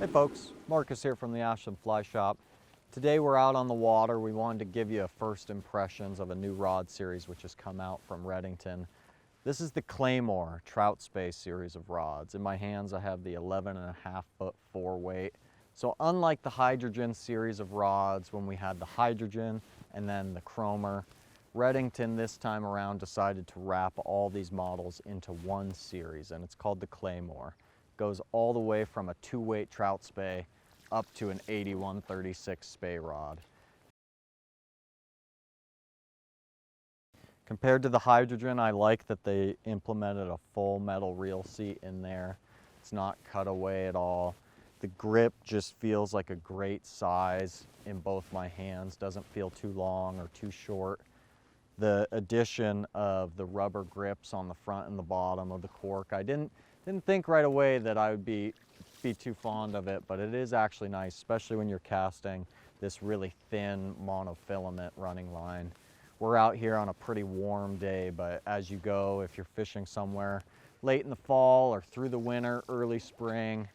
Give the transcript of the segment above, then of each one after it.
Hey folks, Marcus here from the Ashland Fly Shop. Today we're out on the water. We wanted to give you a first impressions of a new rod series which has come out from Redington. This is the CLAYMORE Trout Spey series of rods. In my hands I have the 11.5 foot 4-weight. So unlike the Hydrogen series of rods when we had the Hydrogen and then the Chromer, Redington this time around decided to wrap all these models into one series, and it's called the CLAYMORE. Goes all the way from a 2-weight Trout Spey up to an 8136 Spey rod. Compared to the Hydrogen, I like that they implemented a full metal reel seat in there. It's not cut away at all. The grip just feels like a great size in both my hands. Doesn't feel too long or too short. The addition of the rubber grips on the front and the bottom of the cork, I didn't think right away that I would be too fond of it, but it is actually nice, especially when you're casting this really thin monofilament running line. We're out here on a pretty warm day, but as you go, if you're fishing somewhere late in the fall or through the winter, early spring,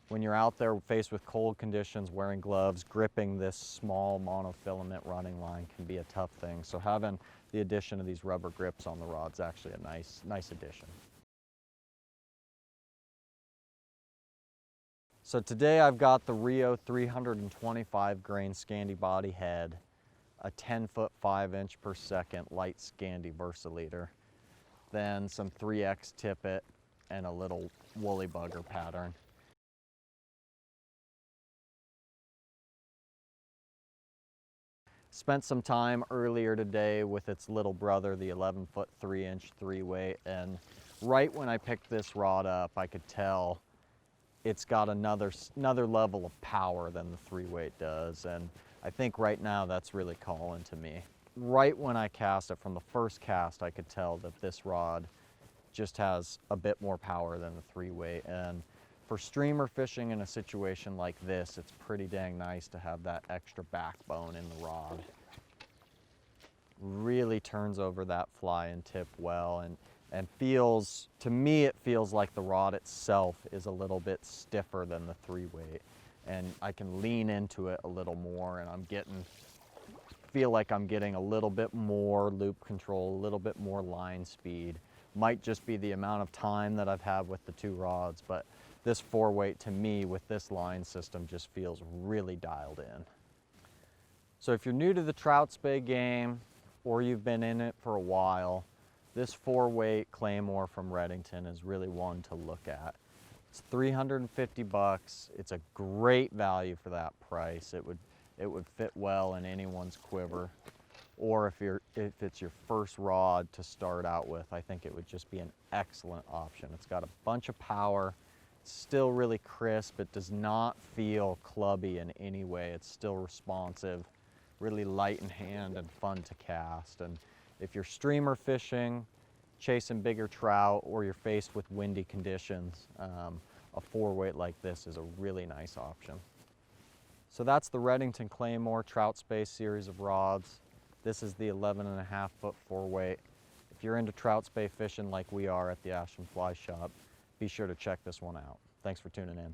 when you're out there faced with cold conditions, wearing gloves, gripping this small monofilament running line can be a tough thing. So having the addition of these rubber grips on the rod is actually a nice addition. So today I've got the Rio 325 grain Scandi body head, a 10 foot 5 inch per second light Scandi Versaleader, then some 3X tippet and a little woolly bugger pattern. Spent some time earlier today with its little brother, the 11 foot 3 inch 3-weight, and right when I picked this rod up I could tell it's got another level of power than the 3-weight does, and I think right now that's really calling to me. Right when I cast it, from the first cast, I could tell that this rod just has a bit more power than the 3-weight, and for streamer fishing in a situation like this, it's pretty dang nice to have that extra backbone in the rod. Really turns over that fly and tip well, and feels, to me it feels like the rod itself is a little bit stiffer than the 3-weight, and I can lean into it a little more, and feel like I'm getting a little bit more loop control, a little bit more line speed. Might just be the amount of time that I've had with the two rods, but this 4-weight to me with this line system just feels really dialed in. So if you're new to the Trout Spey game or you've been in it for a while, this 4-weight CLAYMORE from Redington is really one to look at. It's $350. It's a great value for that price. It would fit well in anyone's quiver, or if it's your first rod to start out with, I think it would just be an excellent option. It's got a bunch of power. It's still really crisp. It does not feel clubby in any way. It's still responsive, really light in hand and fun to cast. And if you're streamer fishing, chasing bigger trout, or you're faced with windy conditions, a 4-weight like this is a really nice option. So that's the Redington CLAYMORE Trout Spey series of rods. This is the 11.5 foot 4-weight. If you're into Trout Spey fishing like we are at the Ashland Fly Shop, be sure to check this one out. Thanks for tuning in.